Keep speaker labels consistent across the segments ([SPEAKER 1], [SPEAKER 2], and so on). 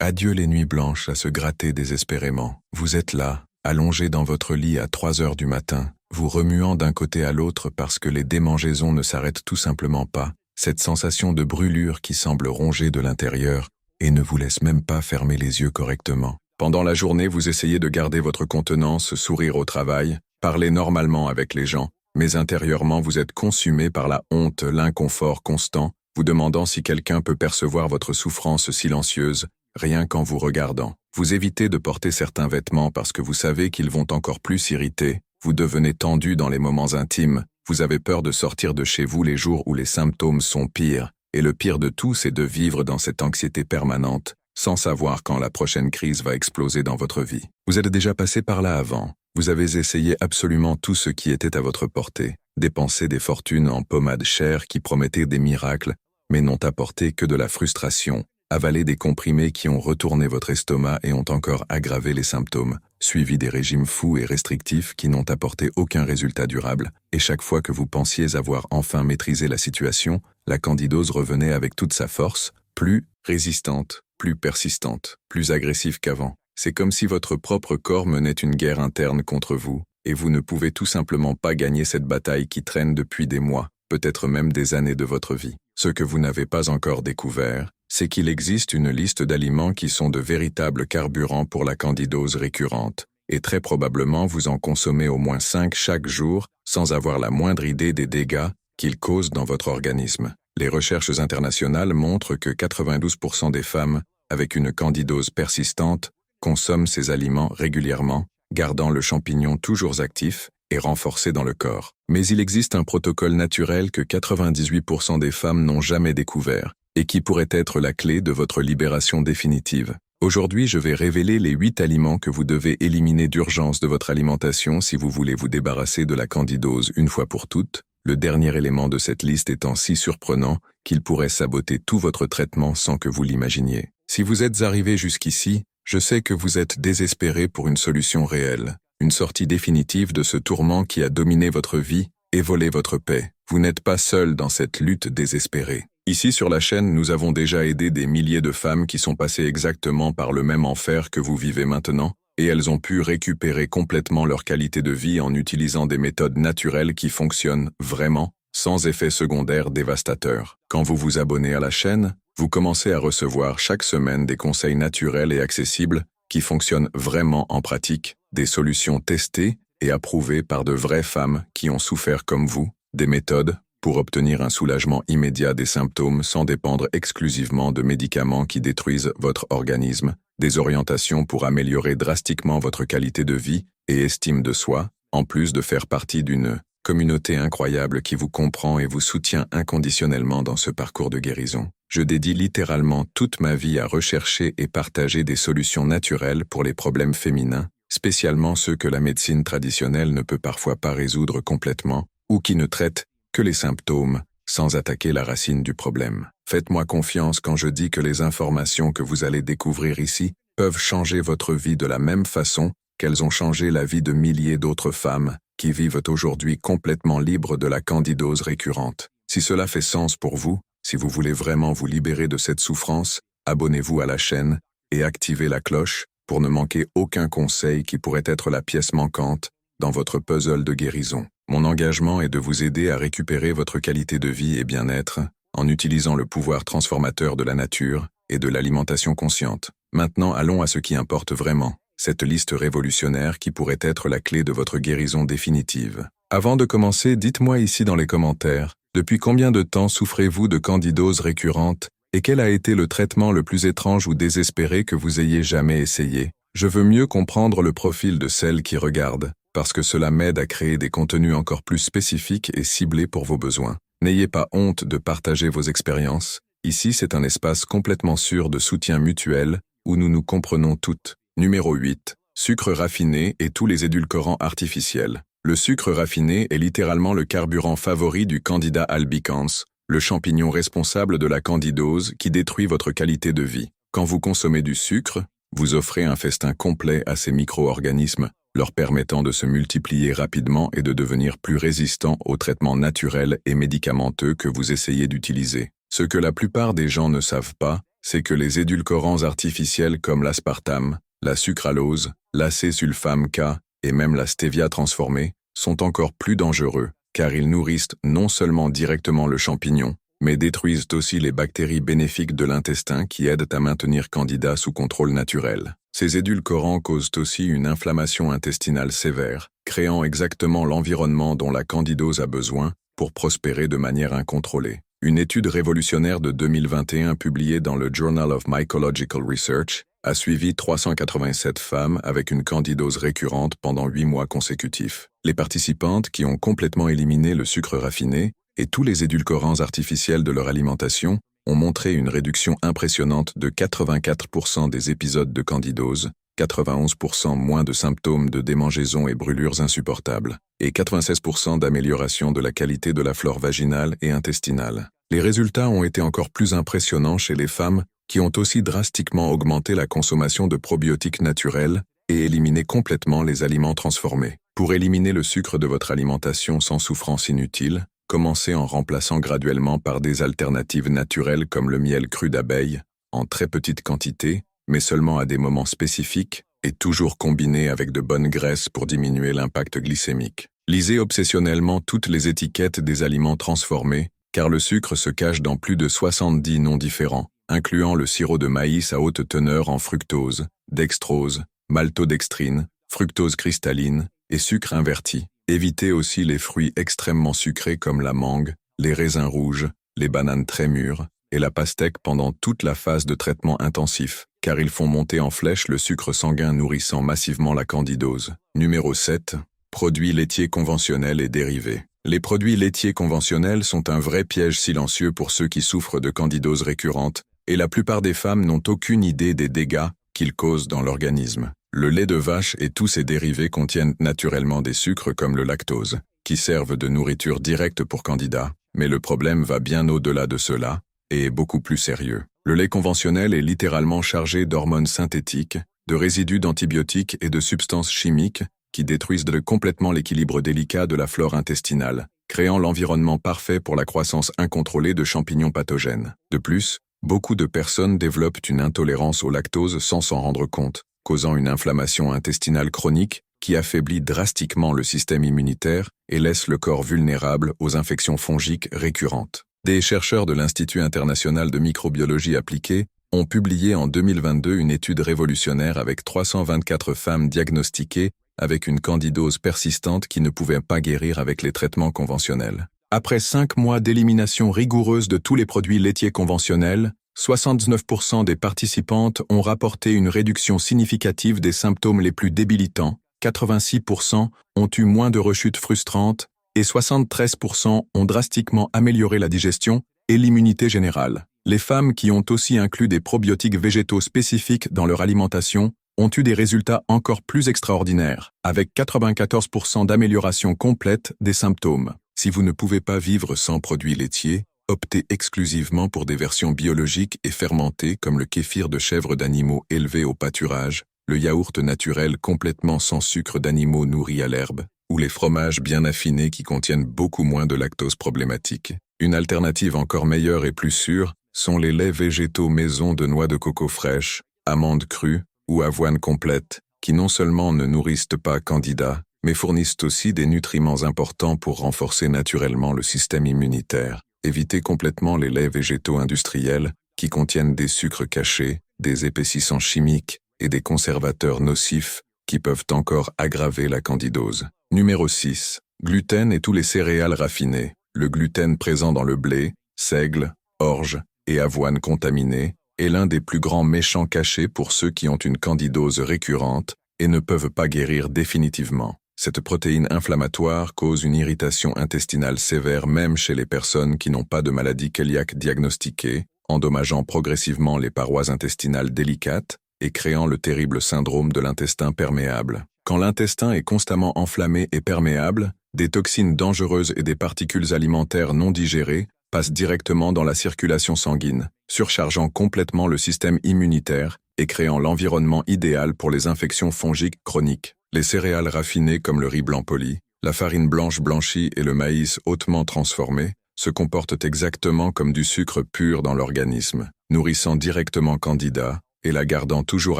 [SPEAKER 1] Adieu les nuits blanches à se gratter désespérément. Vous êtes là, allongé dans votre lit à 3 heures du matin, vous remuant d'un côté à l'autre parce que les démangeaisons ne s'arrêtent tout simplement pas, cette sensation de brûlure qui semble ronger de l'intérieur et ne vous laisse même pas fermer les yeux correctement. Pendant la journée, vous essayez de garder votre contenance, sourire au travail, parler normalement avec les gens, mais intérieurement vous êtes consumé par la honte, l'inconfort constant, vous demandant si quelqu'un peut percevoir votre souffrance silencieuse, rien qu'en vous regardant. Vous évitez de porter certains vêtements parce que vous savez qu'ils vont encore plus irriter, vous devenez tendu dans les moments intimes, vous avez peur de sortir de chez vous les jours où les symptômes sont pires, et le pire de tout c'est de vivre dans cette anxiété permanente, sans savoir quand la prochaine crise va exploser dans votre vie. Vous êtes déjà passé par là avant, vous avez essayé absolument tout ce qui était à votre portée, dépensé des fortunes en pommades chères qui promettaient des miracles, mais n'ont apporté que de la frustration, avalé des comprimés qui ont retourné votre estomac et ont encore aggravé les symptômes, suivi des régimes fous et restrictifs qui n'ont apporté aucun résultat durable, et chaque fois que vous pensiez avoir enfin maîtrisé la situation, la candidose revenait avec toute sa force, plus résistante, plus persistante, plus agressive qu'avant. C'est comme si votre propre corps menait une guerre interne contre vous, et vous ne pouvez tout simplement pas gagner cette bataille qui traîne depuis des mois, peut-être même des années de votre vie. Ce que vous n'avez pas encore découvert, c'est qu'il existe une liste d'aliments qui sont de véritables carburants pour la candidose récurrente, et très probablement vous en consommez au moins 5 chaque jour, sans avoir la moindre idée des dégâts qu'ils causent dans votre organisme. Les recherches internationales montrent que 92% des femmes avec une candidose persistante consomment ces aliments régulièrement, gardant le champignon toujours actif et renforcé dans le corps. Mais il existe un protocole naturel que 98% des femmes n'ont jamais découvert, et qui pourrait être la clé de votre libération définitive. Aujourd'hui, je vais révéler les 8 aliments que vous devez éliminer d'urgence de votre alimentation si vous voulez vous débarrasser de la candidose une fois pour toutes, le dernier élément de cette liste étant si surprenant qu'il pourrait saboter tout votre traitement sans que vous l'imaginiez. Si vous êtes arrivé jusqu'ici, je sais que vous êtes désespéré pour une solution réelle, une sortie définitive de ce tourment qui a dominé votre vie et volé votre paix. Vous n'êtes pas seul dans cette lutte désespérée. Ici sur la chaîne, nous avons déjà aidé des milliers de femmes qui sont passées exactement par le même enfer que vous vivez maintenant, et elles ont pu récupérer complètement leur qualité de vie en utilisant des méthodes naturelles qui fonctionnent vraiment, sans effets secondaires dévastateurs. Quand vous vous abonnez à la chaîne, vous commencez à recevoir chaque semaine des conseils naturels et accessibles qui fonctionnent vraiment en pratique, des solutions testées et approuvées par de vraies femmes qui ont souffert comme vous, des méthodes pour obtenir un soulagement immédiat des symptômes sans dépendre exclusivement de médicaments qui détruisent votre organisme, des orientations pour améliorer drastiquement votre qualité de vie et estime de soi, en plus de faire partie d'une communauté incroyable qui vous comprend et vous soutient inconditionnellement dans ce parcours de guérison. Je dédie littéralement toute ma vie à rechercher et partager des solutions naturelles pour les problèmes féminins, spécialement ceux que la médecine traditionnelle ne peut parfois pas résoudre complètement, ou qui ne traitent que les symptômes, sans attaquer la racine du problème. Faites-moi confiance quand je dis que les informations que vous allez découvrir ici peuvent changer votre vie de la même façon qu'elles ont changé la vie de milliers d'autres femmes qui vivent aujourd'hui complètement libres de la candidose récurrente. Si cela fait sens pour vous, si vous voulez vraiment vous libérer de cette souffrance, abonnez-vous à la chaîne et activez la cloche pour ne manquer aucun conseil qui pourrait être la pièce manquante dans votre puzzle de guérison. Mon engagement est de vous aider à récupérer votre qualité de vie et bien-être en utilisant le pouvoir transformateur de la nature et de l'alimentation consciente. Maintenant, allons à ce qui importe vraiment, cette liste révolutionnaire qui pourrait être la clé de votre guérison définitive. Avant de commencer, dites-moi ici dans les commentaires, depuis combien de temps souffrez-vous de candidose récurrente et quel a été le traitement le plus étrange ou désespéré que vous ayez jamais essayé? Je veux mieux comprendre le profil de celles qui regardent, parce que cela m'aide à créer des contenus encore plus spécifiques et ciblés pour vos besoins. N'ayez pas honte de partager vos expériences. Ici, c'est un espace complètement sûr de soutien mutuel où nous nous comprenons toutes. Numéro 8. Sucre raffiné et tous les édulcorants artificiels. Le sucre raffiné est littéralement le carburant favori du Candida albicans, le champignon responsable de la candidose qui détruit votre qualité de vie. Quand vous consommez du sucre, vous offrez un festin complet à ces micro-organismes, leur permettant de se multiplier rapidement et de devenir plus résistants aux traitements naturels et médicamenteux que vous essayez d'utiliser. Ce que la plupart des gens ne savent pas, c'est que les édulcorants artificiels comme l'aspartame, la sucralose, l'acésulfame K et même la stevia transformée sont encore plus dangereux, car ils nourrissent non seulement directement le champignon, mais détruisent aussi les bactéries bénéfiques de l'intestin qui aident à maintenir Candida sous contrôle naturel. Ces édulcorants causent aussi une inflammation intestinale sévère, créant exactement l'environnement dont la candidose a besoin pour prospérer de manière incontrôlée. Une étude révolutionnaire de 2021 publiée dans le Journal of Mycological Research a suivi 387 femmes avec une candidose récurrente pendant 8 mois consécutifs. Les participantes qui ont complètement éliminé le sucre raffiné et tous les édulcorants artificiels de leur alimentation ont montré une réduction impressionnante de 84% des épisodes de candidose, 91% moins de symptômes de démangeaisons et brûlures insupportables, et 96% d'amélioration de la qualité de la flore vaginale et intestinale. Les résultats ont été encore plus impressionnants chez les femmes qui ont aussi drastiquement augmenté la consommation de probiotiques naturels et éliminé complètement les aliments transformés. Pour éliminer le sucre de votre alimentation sans souffrance inutile, commencez en remplaçant graduellement par des alternatives naturelles comme le miel cru d'abeille, en très petite quantité, mais seulement à des moments spécifiques, et toujours combiné avec de bonnes graisses pour diminuer l'impact glycémique. Lisez obsessionnellement toutes les étiquettes des aliments transformés, car le sucre se cache dans plus de 70 noms différents, incluant le sirop de maïs à haute teneur en fructose, dextrose, maltodextrine, fructose cristalline et sucre inverti. Évitez aussi les fruits extrêmement sucrés comme la mangue, les raisins rouges, les bananes très mûres et la pastèque pendant toute la phase de traitement intensif, car ils font monter en flèche le sucre sanguin nourrissant massivement la candidose. Numéro 7. Produits laitiers conventionnels et dérivés. Les produits laitiers conventionnels sont un vrai piège silencieux pour ceux qui souffrent de candidose récurrente, et la plupart des femmes n'ont aucune idée des dégâts qu'ils causent dans l'organisme. Le lait de vache et tous ses dérivés contiennent naturellement des sucres comme le lactose, qui servent de nourriture directe pour Candida, mais le problème va bien au-delà de cela, et est beaucoup plus sérieux. Le lait conventionnel est littéralement chargé d'hormones synthétiques, de résidus d'antibiotiques et de substances chimiques qui détruisent complètement l'équilibre délicat de la flore intestinale, créant l'environnement parfait pour la croissance incontrôlée de champignons pathogènes. De plus, beaucoup de personnes développent une intolérance au lactose sans s'en rendre compte, causant une inflammation intestinale chronique qui affaiblit drastiquement le système immunitaire et laisse le corps vulnérable aux infections fongiques récurrentes. Des chercheurs de l'Institut international de microbiologie appliquée ont publié en 2022 une étude révolutionnaire avec 324 femmes diagnostiquées avec une candidose persistante qui ne pouvait pas guérir avec les traitements conventionnels. Après 5 mois d'élimination rigoureuse de tous les produits laitiers conventionnels, 79% des participantes ont rapporté une réduction significative des symptômes les plus débilitants, 86% ont eu moins de rechutes frustrantes et 73% ont drastiquement amélioré la digestion et l'immunité générale. Les femmes qui ont aussi inclus des probiotiques végétaux spécifiques dans leur alimentation ont eu des résultats encore plus extraordinaires, avec 94% d'amélioration complète des symptômes. Si vous ne pouvez pas vivre sans produits laitiers, optez exclusivement pour des versions biologiques et fermentées comme le kéfir de chèvre d'animaux élevés au pâturage, le yaourt naturel complètement sans sucre d'animaux nourris à l'herbe, ou les fromages bien affinés qui contiennent beaucoup moins de lactose problématique. Une alternative encore meilleure et plus sûre sont les laits végétaux maison de noix de coco fraîches, amandes crues ou avoine complète, qui non seulement ne nourrissent pas Candida, mais fournissent aussi des nutriments importants pour renforcer naturellement le système immunitaire. Évitez complètement les laits végétaux industriels qui contiennent des sucres cachés, des épaississants chimiques et des conservateurs nocifs qui peuvent encore aggraver la candidose. Numéro 6. Gluten et tous les céréales raffinées. Le gluten présent dans le blé, seigle, orge et avoine contaminée est l'un des plus grands méchants cachés pour ceux qui ont une candidose récurrente et ne peuvent pas guérir définitivement. Cette protéine inflammatoire cause une irritation intestinale sévère même chez les personnes qui n'ont pas de maladie cœliaque diagnostiquée, endommageant progressivement les parois intestinales délicates et créant le terrible syndrome de l'intestin perméable. Quand l'intestin est constamment enflammé et perméable, des toxines dangereuses et des particules alimentaires non digérées passent directement dans la circulation sanguine, surchargeant complètement le système immunitaire et créant l'environnement idéal pour les infections fongiques chroniques. Les céréales raffinées comme le riz blanc poli, la farine blanche blanchie et le maïs hautement transformé se comportent exactement comme du sucre pur dans l'organisme. nourrissant directement Candida et la gardant toujours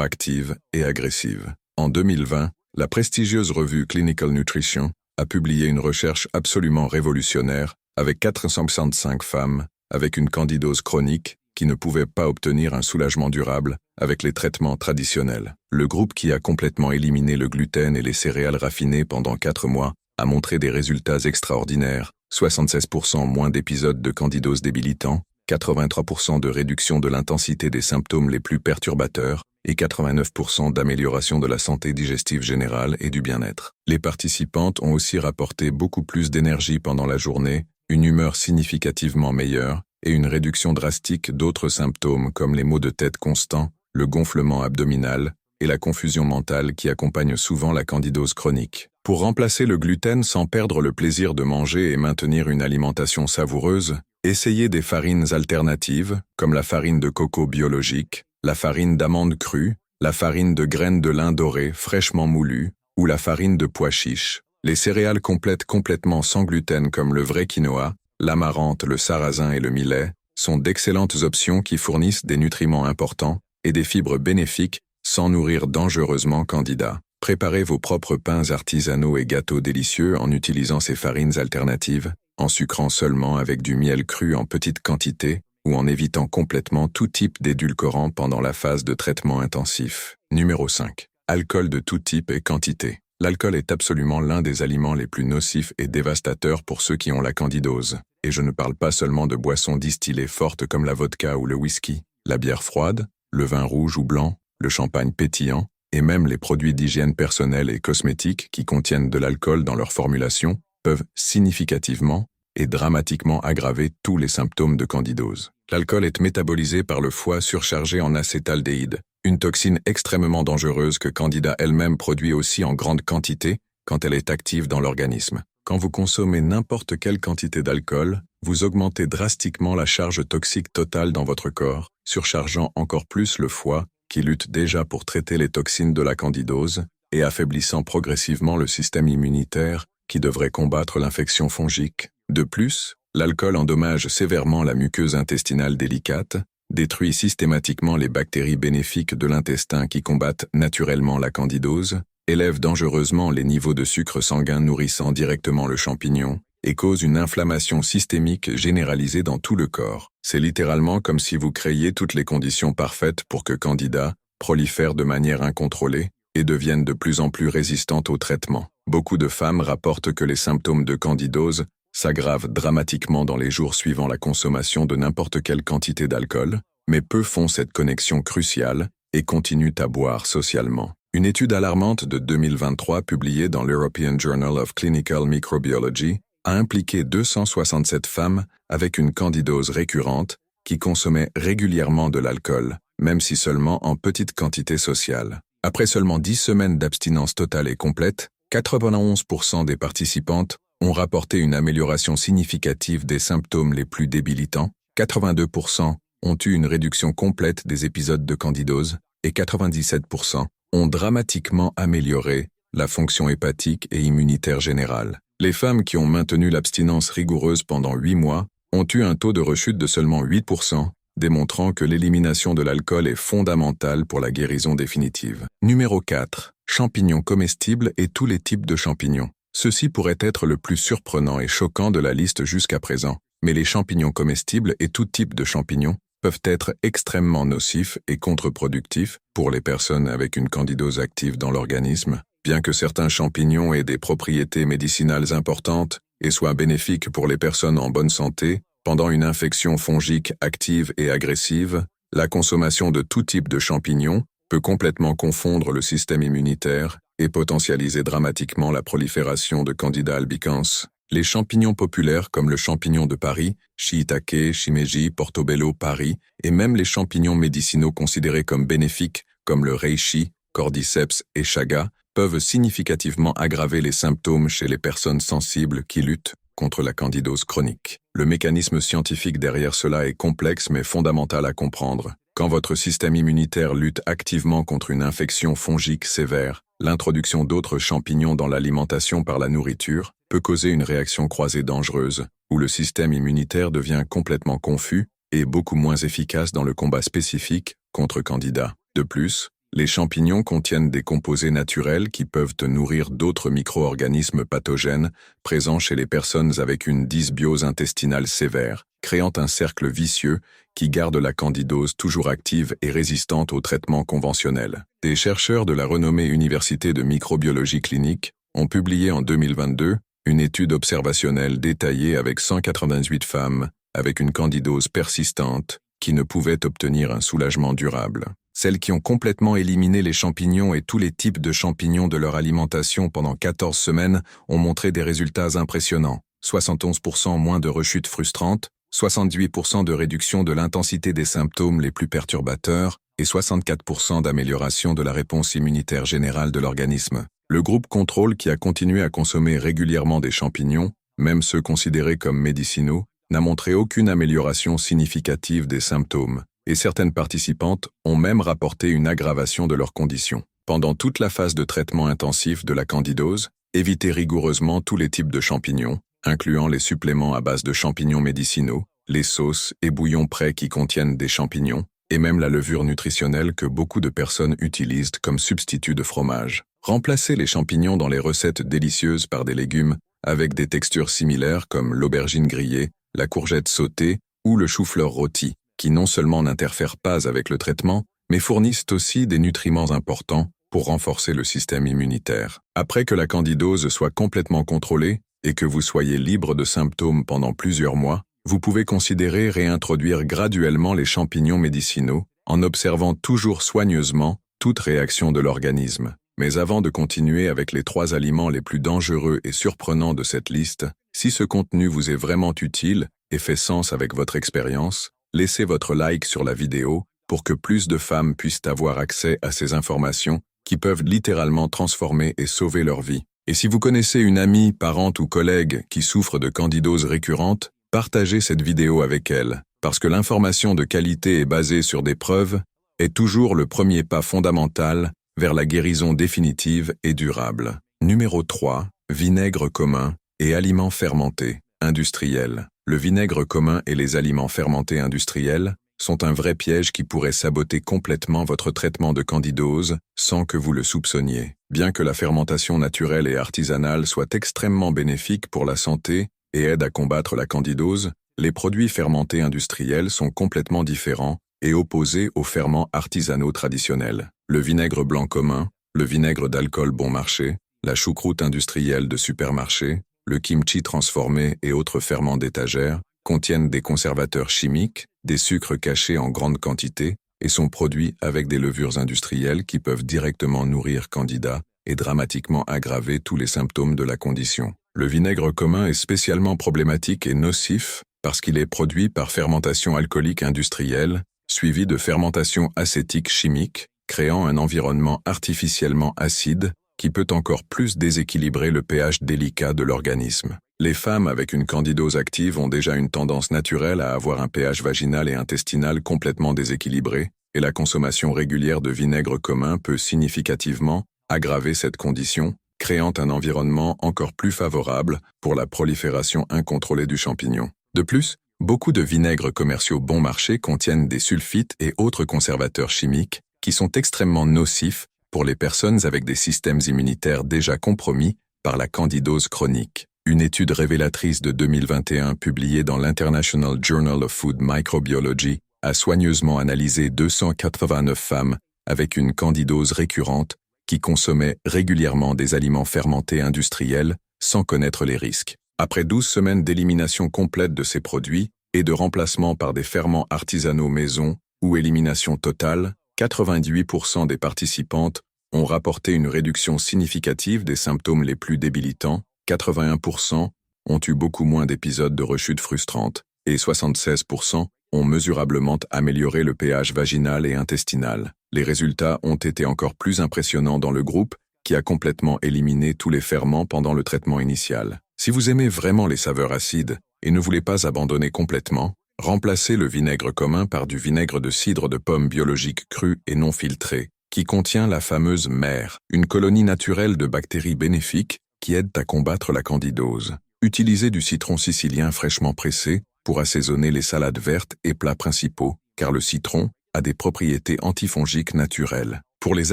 [SPEAKER 1] active et agressive. En 2020, la prestigieuse revue Clinical Nutrition a publié une recherche absolument révolutionnaire avec 465 femmes avec une candidose chronique qui ne pouvaient pas obtenir un soulagement durable avec les traitements traditionnels. Le groupe qui a complètement éliminé le gluten et les céréales raffinées pendant 4 mois a montré des résultats extraordinaires, 76% moins d'épisodes de candidose débilitants, 83% de réduction de l'intensité des symptômes les plus perturbateurs et 89% d'amélioration de la santé digestive générale et du bien-être. Les participantes ont aussi rapporté beaucoup plus d'énergie pendant la journée, une humeur significativement meilleure et une réduction drastique d'autres symptômes comme les maux de tête constants, le gonflement abdominal et la confusion mentale qui accompagnent souvent la candidose chronique. Pour remplacer le gluten sans perdre le plaisir de manger et maintenir une alimentation savoureuse, essayez des farines alternatives comme la farine de coco biologique, la farine d'amande crue, la farine de graines de lin doré fraîchement moulues ou la farine de pois chiches. Les céréales complètes complètement sans gluten comme le vrai quinoa, l'amarante, le sarrasin et le millet sont d'excellentes options qui fournissent des nutriments importants et des fibres bénéfiques sans nourrir dangereusement Candida. Préparez vos propres pains artisanaux et gâteaux délicieux en utilisant ces farines alternatives, en sucrant seulement avec du miel cru en petite quantité ou en évitant complètement tout type d'édulcorant pendant la phase de traitement intensif. Numéro 5. Alcool de tout type et quantité. L'alcool est absolument l'un des aliments les plus nocifs et dévastateurs pour ceux qui ont la candidose. Et je ne parle pas seulement de boissons distillées fortes comme la vodka ou le whisky, la bière froide, le vin rouge ou blanc, le champagne pétillant, et même les produits d'hygiène personnelle et cosmétiques qui contiennent de l'alcool dans leur formulation peuvent significativement et dramatiquement aggraver tous les symptômes de candidose. L'alcool est métabolisé par le foie surchargé en acétaldéhyde, une toxine extrêmement dangereuse que Candida elle-même produit aussi en grande quantité quand elle est active dans l'organisme. Quand vous consommez n'importe quelle quantité d'alcool, vous augmentez drastiquement la charge toxique totale dans votre corps, surchargeant encore plus le foie, qui lutte déjà pour traiter les toxines de la candidose, et affaiblissant progressivement le système immunitaire, qui devrait combattre l'infection fongique. De plus, l'alcool endommage sévèrement la muqueuse intestinale délicate, détruit systématiquement les bactéries bénéfiques de l'intestin qui combattent naturellement la candidose, élève dangereusement les niveaux de sucre sanguin nourrissant directement le champignon, et cause une inflammation systémique généralisée dans tout le corps. C'est littéralement comme si vous créiez toutes les conditions parfaites pour que Candida prolifère de manière incontrôlée et devienne de plus en plus résistante au traitement. Beaucoup de femmes rapportent que les symptômes de candidose s'aggravent dramatiquement dans les jours suivant la consommation de n'importe quelle quantité d'alcool, mais peu font cette connexion cruciale et continuent à boire socialement. Une étude alarmante de 2023 publiée dans l'European Journal of Clinical Microbiology a impliqué 267 femmes avec une candidose récurrente qui consommaient régulièrement de l'alcool, même si seulement en petite quantité sociale. Après seulement 10 semaines d'abstinence totale et complète, 91% des participantes ont rapporté une amélioration significative des symptômes les plus débilitants, 82% ont eu une réduction complète des épisodes de candidose et 97% ont dramatiquement amélioré la fonction hépatique et immunitaire générale. Les femmes qui ont maintenu l'abstinence rigoureuse pendant 8 mois ont eu un taux de rechute de seulement 8%, démontrant que l'élimination de l'alcool est fondamentale pour la guérison définitive. Numéro 4. Champignons comestibles et tous les types de champignons. Ceci pourrait être le plus surprenant et choquant de la liste jusqu'à présent, mais les champignons comestibles et tout type de champignons peuvent être extrêmement nocifs et contre-productifs pour les personnes avec une candidose active dans l'organisme. Bien que certains champignons aient des propriétés médicinales importantes et soient bénéfiques pour les personnes en bonne santé, pendant une infection fongique active et agressive, la consommation de tout type de champignons peut complètement confondre le système immunitaire et potentialiser dramatiquement la prolifération de Candida albicans. Les champignons populaires comme le champignon de Paris, Shiitake, Shimeji, Portobello, Paris, et même les champignons médicinaux considérés comme bénéfiques comme le reishi, cordyceps et chaga, peuvent significativement aggraver les symptômes chez les personnes sensibles qui luttent contre la candidose chronique. Le mécanisme scientifique derrière cela est complexe mais fondamental à comprendre. Quand votre système immunitaire lutte activement contre une infection fongique sévère, l'introduction d'autres champignons dans l'alimentation par la nourriture peut causer une réaction croisée dangereuse, où le système immunitaire devient complètement confus et beaucoup moins efficace dans le combat spécifique contre Candida. De plus, les champignons contiennent des composés naturels qui peuvent nourrir d'autres micro-organismes pathogènes présents chez les personnes avec une dysbiose intestinale sévère, créant un cercle vicieux qui garde la candidose toujours active et résistante aux traitements conventionnels. Des chercheurs de la renommée Université de microbiologie clinique ont publié en 2022 une étude observationnelle détaillée avec 188 femmes avec une candidose persistante qui ne pouvaient obtenir un soulagement durable. Celles qui ont complètement éliminé les champignons et tous les types de champignons de leur alimentation pendant 14 semaines ont montré des résultats impressionnants. 71% moins de rechutes frustrantes, 78% de réduction de l'intensité des symptômes les plus perturbateurs et 64% d'amélioration de la réponse immunitaire générale de l'organisme. Le groupe contrôle qui a continué à consommer régulièrement des champignons, même ceux considérés comme médicinaux, n'a montré aucune amélioration significative des symptômes, et certaines participantes ont même rapporté une aggravation de leurs conditions. Pendant toute la phase de traitement intensif de la candidose, évitez rigoureusement tous les types de champignons, incluant les suppléments à base de champignons médicinaux, les sauces et bouillons prêts qui contiennent des champignons, et même la levure nutritionnelle que beaucoup de personnes utilisent comme substitut de fromage. Remplacez les champignons dans les recettes délicieuses par des légumes avec des textures similaires comme l'aubergine grillée, la courgette sautée ou le chou-fleur rôti, qui non seulement n'interfèrent pas avec le traitement, mais fournissent aussi des nutriments importants pour renforcer le système immunitaire. Après que la candidose soit complètement contrôlée et que vous soyez libre de symptômes pendant plusieurs mois, vous pouvez considérer réintroduire graduellement les champignons médicinaux en observant toujours soigneusement toute réaction de l'organisme. Mais avant de continuer avec les 3 aliments les plus dangereux et surprenants de cette liste, si ce contenu vous est vraiment utile et fait sens avec votre expérience, laissez votre like sur la vidéo pour que plus de femmes puissent avoir accès à ces informations qui peuvent littéralement transformer et sauver leur vie. Et si vous connaissez une amie, parente ou collègue qui souffre de candidose récurrente, partagez cette vidéo avec elle, parce que l'information de qualité et basée sur des preuves est toujours le premier pas fondamental vers la guérison définitive et durable. Numéro 3. Vinaigre commun et aliments fermentés, industriels. Le vinaigre commun et les aliments fermentés industriels sont un vrai piège qui pourrait saboter complètement votre traitement de candidose sans que vous le soupçonniez. Bien que la fermentation naturelle et artisanale soit extrêmement bénéfique pour la santé et aide à combattre la candidose, les produits fermentés industriels sont complètement différents et opposés aux ferments artisanaux traditionnels. Le vinaigre blanc commun, le vinaigre d'alcool bon marché, la choucroute industrielle de supermarché, le kimchi transformé et autres ferments d'étagère contiennent des conservateurs chimiques, des sucres cachés en grande quantité et sont produits avec des levures industrielles qui peuvent directement nourrir Candida et dramatiquement aggraver tous les symptômes de la condition. Le vinaigre commun est spécialement problématique et nocif parce qu'il est produit par fermentation alcoolique industrielle, suivi de fermentation acétique chimique, créant un environnement artificiellement acide qui peut encore plus déséquilibrer le pH délicat de l'organisme. Les femmes avec une candidose active ont déjà une tendance naturelle à avoir un pH vaginal et intestinal complètement déséquilibré, et la consommation régulière de vinaigre commun peut significativement aggraver cette condition, créant un environnement encore plus favorable pour la prolifération incontrôlée du champignon. De plus, beaucoup de vinaigres commerciaux bon marché contiennent des sulfites et autres conservateurs chimiques qui sont extrêmement nocifs pour les personnes avec des systèmes immunitaires déjà compromis par la candidose chronique. Une étude révélatrice de 2021 publiée dans l'International Journal of Food Microbiology a soigneusement analysé 289 femmes avec une candidose récurrente qui consommaient régulièrement des aliments fermentés industriels sans connaître les risques. Après 12 semaines d'élimination complète de ces produits et de remplacement par des ferments artisanaux maison ou élimination totale, 98% des participantes ont rapporté une réduction significative des symptômes les plus débilitants, 81% ont eu beaucoup moins d'épisodes de rechute frustrantes et 76% ont mesurablement amélioré le pH vaginal et intestinal. Les résultats ont été encore plus impressionnants dans le groupe qui a complètement éliminé tous les ferments pendant le traitement initial. Si vous aimez vraiment les saveurs acides et ne voulez pas abandonner complètement, remplacez le vinaigre commun par du vinaigre de cidre de pomme biologique cru et non filtré, qui contient la fameuse mère, une colonie naturelle de bactéries bénéfiques qui aident à combattre la candidose. Utilisez du citron sicilien fraîchement pressé pour assaisonner les salades vertes et plats principaux, car le citron a des propriétés antifongiques naturelles. Pour les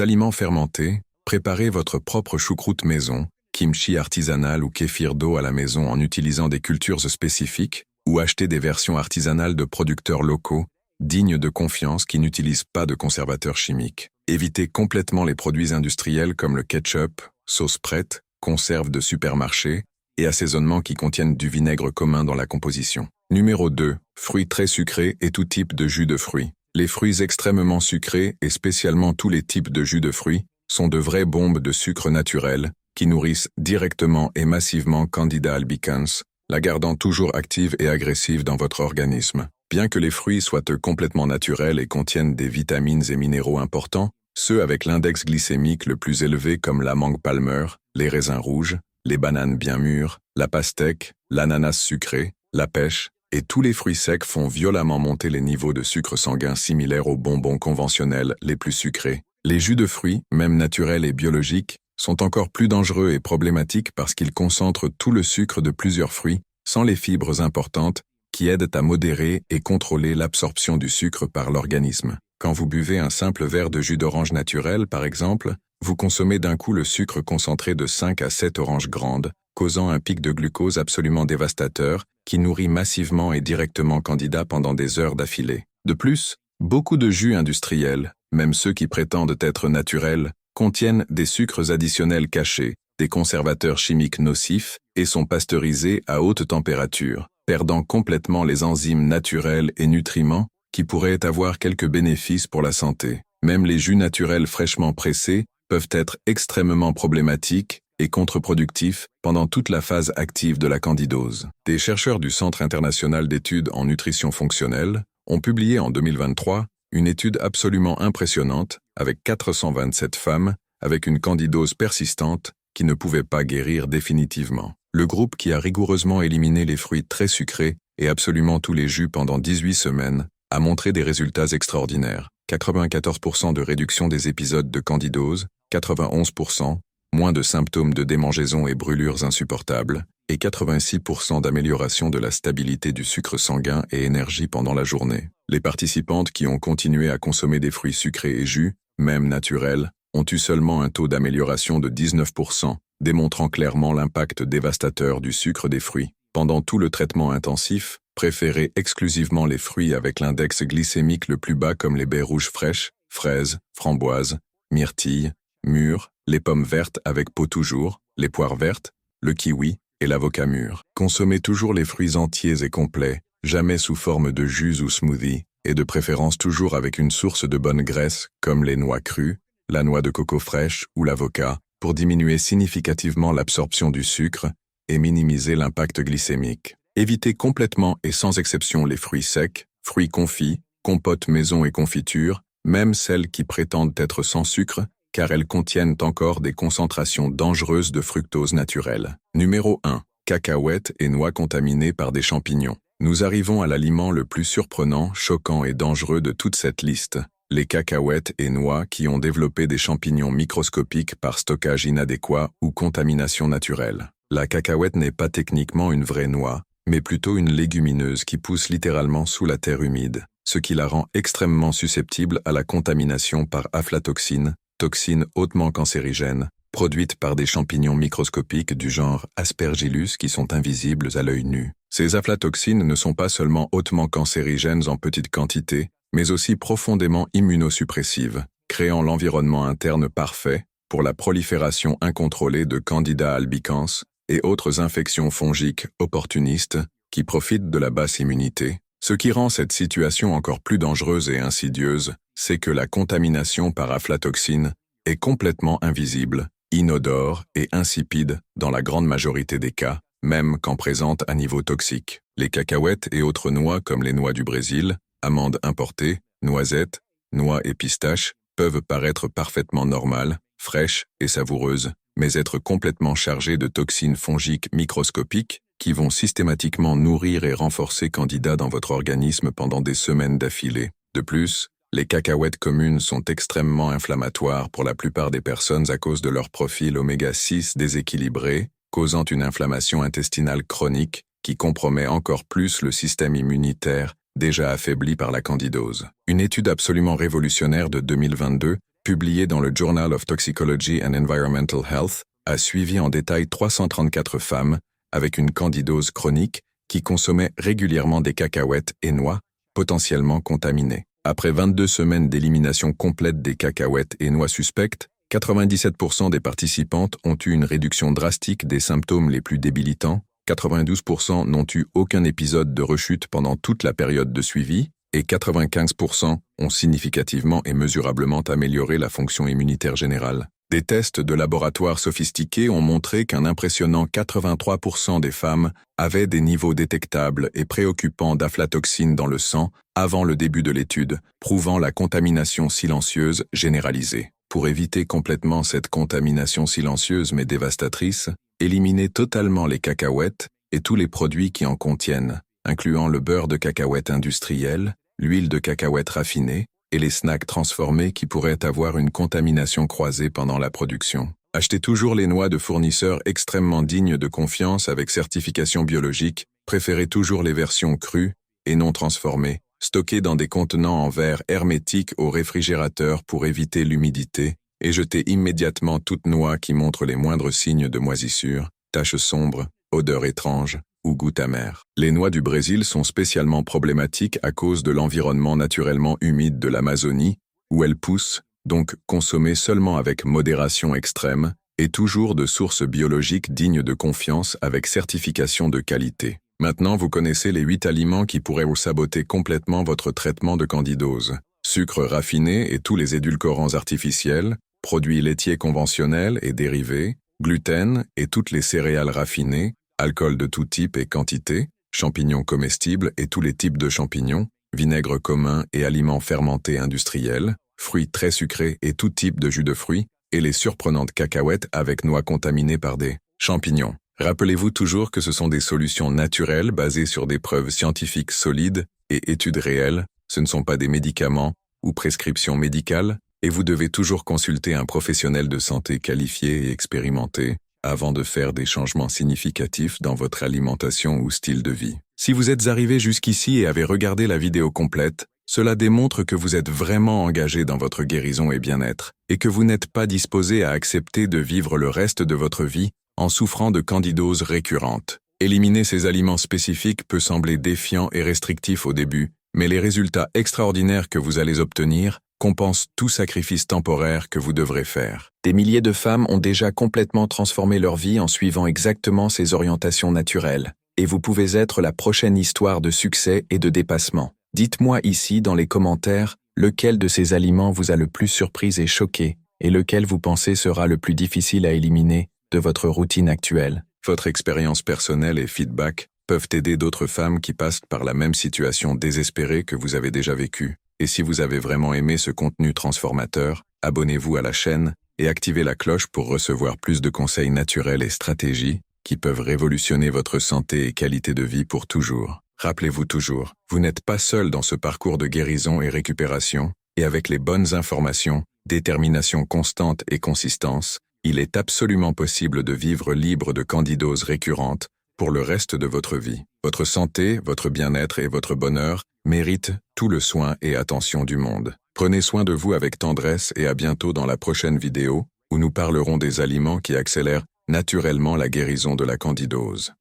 [SPEAKER 1] aliments fermentés, préparez votre propre choucroute maison, kimchi artisanal ou kéfir d'eau à la maison en utilisant des cultures spécifiques, ou achetez des versions artisanales de producteurs locaux, dignes de confiance qui n'utilisent pas de conservateurs chimiques. Évitez complètement les produits industriels comme le ketchup, sauce prête, conserves de supermarché et assaisonnements qui contiennent du vinaigre commun dans la composition. Numéro 2. Fruits très sucrés et tout type de jus de fruits. Les fruits extrêmement sucrés et spécialement tous les types de jus de fruits sont de vraies bombes de sucre naturel qui nourrissent directement et massivement Candida albicans, la gardant toujours active et agressive dans votre organisme. Bien que les fruits soient complètement naturels et contiennent des vitamines et minéraux importants, ceux avec l'index glycémique le plus élevé comme la mangue palmer, les raisins rouges, les bananes bien mûres, la pastèque, l'ananas sucré, la pêche, et tous les fruits secs font violemment monter les niveaux de sucre sanguin similaires aux bonbons conventionnels les plus sucrés. Les jus de fruits, même naturels et biologiques, sont encore plus dangereux et problématiques parce qu'ils concentrent tout le sucre de plusieurs fruits, sans les fibres importantes, qui aident à modérer et contrôler l'absorption du sucre par l'organisme. Quand vous buvez un simple verre de jus d'orange naturel, par exemple, vous consommez d'un coup le sucre concentré de 5 à 7 oranges grandes, causant un pic de glucose absolument dévastateur qui nourrit massivement et directement Candida pendant des heures d'affilée. De plus, beaucoup de jus industriels, même ceux qui prétendent être naturels, contiennent des sucres additionnels cachés, des conservateurs chimiques nocifs et sont pasteurisés à haute température, perdant complètement les enzymes naturelles et nutriments qui pourraient avoir quelques bénéfices pour la santé. Même les jus naturels fraîchement pressés peuvent être extrêmement problématiques et contre-productifs pendant toute la phase active de la candidose. Des chercheurs du Centre international d'études en nutrition fonctionnelle ont publié en 2023 une étude absolument impressionnante avec 427 femmes avec une candidose persistante qui ne pouvait pas guérir définitivement. Le groupe qui a rigoureusement éliminé les fruits très sucrés et absolument tous les jus pendant 18 semaines a montré des résultats extraordinaires. 94% de réduction des épisodes de candidose, 91%, moins de symptômes de démangeaisons et brûlures insupportables, et 86% d'amélioration de la stabilité du sucre sanguin et énergie pendant la journée. Les participantes qui ont continué à consommer des fruits sucrés et jus, même naturels, ont eu seulement un taux d'amélioration de 19%, démontrant clairement l'impact dévastateur du sucre des fruits. Pendant tout le traitement intensif, préférez exclusivement les fruits avec l'index glycémique le plus bas comme les baies rouges fraîches, fraises, framboises, myrtilles, mûres, les pommes vertes avec peau toujours, les poires vertes, le kiwi et l'avocat mûr. Consommez toujours les fruits entiers et complets, jamais sous forme de jus ou smoothie, et de préférence toujours avec une source de bonne graisse comme les noix crues, la noix de coco fraîche ou l'avocat, pour diminuer significativement l'absorption du sucre et minimiser l'impact glycémique. Évitez complètement et sans exception les fruits secs, fruits confits, compotes maison et confitures, même celles qui prétendent être sans sucre, car elles contiennent encore des concentrations dangereuses de fructose naturelle. Numéro 1. Cacahuètes et noix contaminées par des champignons. Nous arrivons à l'aliment le plus surprenant, choquant et dangereux de toute cette liste. Les cacahuètes et noix qui ont développé des champignons microscopiques par stockage inadéquat ou contamination naturelle. La cacahuète n'est pas techniquement une vraie noix, mais plutôt une légumineuse qui pousse littéralement sous la terre humide, ce qui la rend extrêmement susceptible à la contamination par aflatoxine, toxine hautement cancérigène, produite par des champignons microscopiques du genre Aspergillus qui sont invisibles à l'œil nu. Ces aflatoxines ne sont pas seulement hautement cancérigènes en petite quantité, mais aussi profondément immunosuppressives, créant l'environnement interne parfait pour la prolifération incontrôlée de Candida albicans et autres infections fongiques opportunistes qui profitent de la basse immunité. Ce qui rend cette situation encore plus dangereuse et insidieuse, c'est que la contamination par aflatoxine est complètement invisible, inodore et insipide dans la grande majorité des cas, même quand présente à niveau toxique. Les cacahuètes et autres noix comme les noix du Brésil, amandes importées, noisettes, noix et pistaches peuvent paraître parfaitement normales, fraîches et savoureuses, mais être complètement chargées de toxines fongiques microscopiques qui vont systématiquement nourrir et renforcer Candida dans votre organisme pendant des semaines d'affilée. De plus, les cacahuètes communes sont extrêmement inflammatoires pour la plupart des personnes à cause de leur profil oméga 6 déséquilibré, causant une inflammation intestinale chronique qui compromet encore plus le système immunitaire, déjà affaibli par la candidose. Une étude absolument révolutionnaire de 2022, publiée dans le Journal of Toxicology and Environmental Health, a suivi en détail 334 femmes avec une candidose chronique qui consommaient régulièrement des cacahuètes et noix potentiellement contaminées. Après 22 semaines d'élimination complète des cacahuètes et noix suspectes, 97% des participantes ont eu une réduction drastique des symptômes les plus débilitants, 92% n'ont eu aucun épisode de rechute pendant toute la période de suivi, et 95% ont significativement et mesurablement amélioré la fonction immunitaire générale. Des tests de laboratoire sophistiqués ont montré qu'un impressionnant 83% des femmes avaient des niveaux détectables et préoccupants d'aflatoxine dans le sang avant le début de l'étude, prouvant la contamination silencieuse généralisée. Pour éviter complètement cette contamination silencieuse mais dévastatrice, éliminez totalement les cacahuètes et tous les produits qui en contiennent, incluant le beurre de cacahuète industriel, l'huile de cacahuète raffinée, et les snacks transformés qui pourraient avoir une contamination croisée pendant la production. Achetez toujours les noix de fournisseurs extrêmement dignes de confiance avec certification biologique, préférez toujours les versions crues et non transformées, stockées dans des contenants en verre hermétiques au réfrigérateur pour éviter l'humidité, et jetez immédiatement toute noix qui montre les moindres signes de moisissure, taches sombres, odeurs étranges ou goût amer. Les noix du Brésil sont spécialement problématiques à cause de l'environnement naturellement humide de l'Amazonie, où elles poussent, donc consommées seulement avec modération extrême, et toujours de sources biologiques dignes de confiance avec certification de qualité. Maintenant, vous connaissez les 8 aliments qui pourraient vous saboter complètement votre traitement de candidose. Sucre raffiné et tous les édulcorants artificiels, produits laitiers conventionnels et dérivés, gluten et toutes les céréales raffinées, alcool de tout type et quantité, champignons comestibles et tous les types de champignons, vinaigre commun et aliments fermentés industriels, fruits très sucrés et tout type de jus de fruits, et les surprenantes cacahuètes avec noix contaminées par des champignons. Rappelez-vous toujours que ce sont des solutions naturelles basées sur des preuves scientifiques solides et études réelles, ce ne sont pas des médicaments ou prescriptions médicales, et vous devez toujours consulter un professionnel de santé qualifié et expérimenté avant de faire des changements significatifs dans votre alimentation ou style de vie. Si vous êtes arrivé jusqu'ici et avez regardé la vidéo complète, cela démontre que vous êtes vraiment engagé dans votre guérison et bien-être, et que vous n'êtes pas disposé à accepter de vivre le reste de votre vie en souffrant de candidose récurrente. Éliminer ces aliments spécifiques peut sembler défiant et restrictif au début, mais les résultats extraordinaires que vous allez obtenir compensent tout sacrifice temporaire que vous devrez faire. Des milliers de femmes ont déjà complètement transformé leur vie en suivant exactement ces orientations naturelles, et vous pouvez être la prochaine histoire de succès et de dépassement. Dites-moi ici dans les commentaires lequel de ces aliments vous a le plus surpris et choqué, et lequel vous pensez sera le plus difficile à éliminer de votre routine actuelle. Votre expérience personnelle et feedback peuvent aider d'autres femmes qui passent par la même situation désespérée que vous avez déjà vécue. Et si vous avez vraiment aimé ce contenu transformateur, abonnez-vous à la chaîne et activez la cloche pour recevoir plus de conseils naturels et stratégies qui peuvent révolutionner votre santé et qualité de vie pour toujours. Rappelez-vous toujours, vous n'êtes pas seul dans ce parcours de guérison et récupération, et avec les bonnes informations, détermination constante et consistance, il est absolument possible de vivre libre de candidose récurrente pour le reste de votre vie. Votre santé, votre bien-être et votre bonheur méritent tout le soin et attention du monde. Prenez soin de vous avec tendresse et à bientôt dans la prochaine vidéo où nous parlerons des aliments qui accélèrent naturellement la guérison de la candidose.